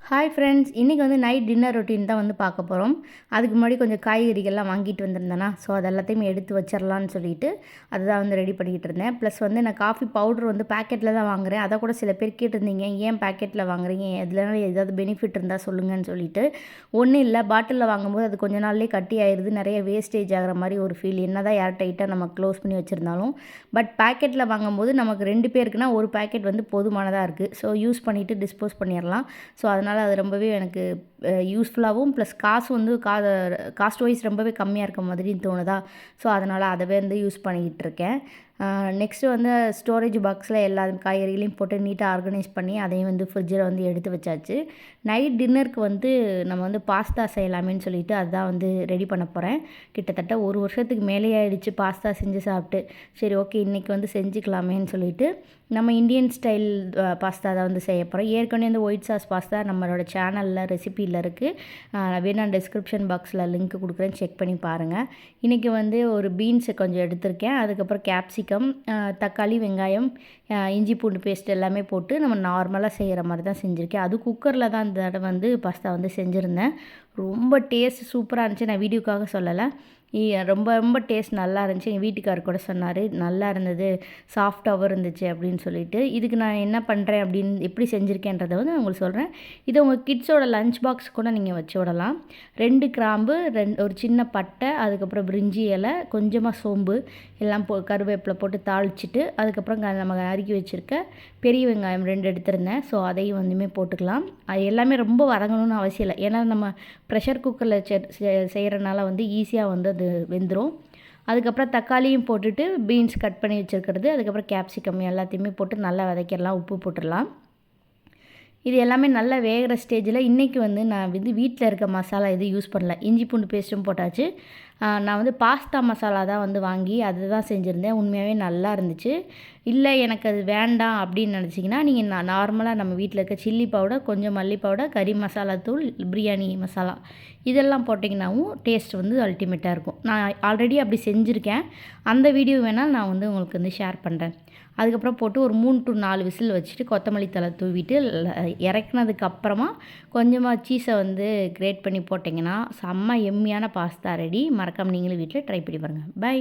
Hi friends, இன்றைக்கி வந்து night dinner routine தான் வந்து பார்க்க போகிறோம். அதுக்கு முன்னாடி கொஞ்சம் காய்கறிகள்லாம் வாங்கிட்டு வந்திருந்தேனா, ஸோ அது எல்லாத்தையுமே எடுத்து வச்சிடலான்னு சொல்லிட்டு அதுதான் வந்து ரெடி பண்ணிக்கிட்டு இருந்தேன். ப்ளஸ் வந்து நான் காஃபி பவுடர் வந்து பேக்கெட்டில் தான் வாங்குகிறேன். அதை கூட சில பேர் கேட்டிருந்தீங்க, ஏன் பேக்கெட்டில் வாங்குறீங்க, எதுலனா ஏதாவது பெனிஃபிட் இருந்தால் சொல்லுங்கன்னு சொல்லிட்டு. ஒன்றும் இல்லை, பாட்டிலில் வாங்கும்போது அது கொஞ்ச நாள்லேயே கட்டி ஆயிடுது, நிறைய வேஸ்டேஜ் ஆகிற மாதிரி ஒரு ஃபீல், என்ன தான் ஏர் டைட்டாக நம்ம க்ளோஸ் பண்ணி வச்சுருந்தாலும். பட் பேக்கெட்டில் வாங்கும்போது நமக்கு 2 பேருக்குன்னா ஒரு பேக்கெட் வந்து போதுமானதாக இருக்குது. ஸோ யூஸ் பண்ணிவிட்டு டிஸ்போஸ் பண்ணிடலாம். ஸோ அதனால் அது ரொம்பவே எனக்கு யூஸ்ஃபுல்லாகவும் ப்ளஸ் காசு வந்து காஸ்ட் வைஸ் ரொம்பவே கம்மியாக இருக்க மாதிரின்னு தோணுதா. ஸோ அதனால் அதவே வந்து யூஸ் பண்ணிக்கிட்டு இருக்கேன். நெக்ஸ்ட்டு வந்து ஸ்டோரேஜ் பாக்ஸில் எல்லா காய்கறிகளையும் போட்டு நீட்டாக ஆர்கனைஸ் பண்ணி அதையும் வந்து ஃப்ரிட்ஜில் வந்து எடுத்து வச்சாச்சு. நைட் டின்னருக்கு வந்து நம்ம வந்து பாஸ்தா செய்யலாமேன்னு சொல்லிட்டு அதுதான் வந்து ரெடி பண்ண போகிறேன். கிட்டத்தட்ட 1 வருஷத்துக்கு மேலேயே ஆகிடுச்சு பாஸ்தா செஞ்சு சாப்பிட்டு. சரி, ஓகே, இன்றைக்கி வந்து செஞ்சுக்கலாமேன்னு சொல்லிட்டு நம்ம இந்தியன் ஸ்டைல் பாஸ்தா தான் வந்து செய்ய போகிறோம். ஏற்கனவே இந்த ஒயிட் சாஸ் பாஸ்தா நம்மளோட சேனலில் ரெசிபியில் இருக்குது. வேணா டிஸ்கிரிப்ஷன் பாக்ஸில் லிங்க் கொடுக்குறேன், செக் பண்ணி பாருங்கள். இன்றைக்கி வந்து ஒரு பீன்ஸு கொஞ்சம் எடுத்திருக்கேன். அதுக்கப்புறம் கேப்சிகம், தக்காளி, வெங்காயம், இஞ்சி பூண்டு பேஸ்ட் எல்லாமே போட்டு நம்ம நார்மலாக செய்கிற மாதிரி தான் செஞ்சுருக்கேன். அது குக்கரில் தான் இந்த தடவை வந்து பாஸ்தா வந்து செஞ்சுருந்தேன். ரொம்ப டேஸ்ட் சூப்பராக இருந்துச்சு. நான் வீடியோக்காக சொல்லலை, ரொம்ப ரொம்ப டேஸ்ட் நல்லா இருந்துச்சு. எங்கள் வீட்டுக்காரர் கூட சொன்னார், நல்லா இருந்தது, சாஃப்டாகவும் இருந்துச்சு அப்படின்னு சொல்லிட்டு. இதுக்கு நான் என்ன பண்ணுறேன் அப்படின்னு எப்படி செஞ்சுருக்கேன்றதை வந்து உங்களுக்கு சொல்கிறேன். இதை உங்கள் கிட்ஸோட லஞ்ச் பாக்ஸ் கூட நீங்கள் வச்சு விடலாம். 2 கிராம்பு, ஒரு சின்ன பட்டை, அதுக்கப்புறம் பிரிஞ்சி இலை, கொஞ்சமாக சோம்பு எல்லாம் கருவேப்பிலை போட்டு தாளிச்சிட்டு, அதுக்கப்புறம் நம்ம நறுக்கி வச்சுருக்க பெரிய வெங்காயம் 2 எடுத்திருந்தேன். ஸோ அதையும் வந்துமே போட்டுக்கலாம். அது எல்லாமே ரொம்ப வதங்கணும்னு அவசியம் இல்லை, ஏன்னா நம்ம ப்ரெஷர் குக்கரில் செய்கிறனால வந்து ஈஸியாக வந்து அது வெந்துடும். அதுக்கப்புறம் தக்காளியும் போட்டுட்டு பீன்ஸ் கட் பண்ணி வச்சுருக்கிறது, அதுக்கப்புறம் கேப்சிகம் எல்லாத்தையுமே போட்டு நல்லா வதக்கிடலாம். உப்பு போட்டுடலாம். இது எல்லாமே நல்லா வேகிற ஸ்டேஜில் இன்றைக்கி வந்து நான் வந்து வீட்டில் இருக்க மசாலா எதுவும் யூஸ் பண்ணல. இஞ்சி பூண்டு பேஸ்ட்டும் போட்டாச்சு. நான் வந்து பாஸ்தா மசாலா தான் வந்து வாங்கி அது தான் செஞ்சுருந்தேன். உண்மையாகவே நல்லா இருந்துச்சு. இல்லை எனக்கு அது வேண்டாம் அப்படின்னு நினச்சிங்கன்னா நீங்கள் நார்மலாக நம்ம வீட்டில் இருக்க சில்லி பவுடர், கொஞ்சம் மல்லி பவுடர், கறி மசாலா தூள், பிரியாணி மசாலா இதெல்லாம் போட்டிங்கன்னாவும் டேஸ்ட் வந்து அல்டிமேட்டாக இருக்கும். நான் ஆல்ரெடி அப்படி செஞ்சுருக்கேன். அந்த வீடியோ வேணால் நான் வந்து உங்களுக்கு வந்து ஷேர் பண்ணுறேன். அதுக்கப்புறம் போட்டு ஒரு 3 to 4 விசில் வச்சுட்டு கொத்தமல்லி தழை தூவிட்டு இறக்குனதுக்கப்புறமா கொஞ்சமாக சீஸை வந்து கிரேட் பண்ணி போட்டிங்கன்னா செம்ம எம்மியான பாஸ்தா ரெடி. மறக்காமல் நீங்களும் வீட்டில் ட்ரை பண்ணி பாருங்கள். பை.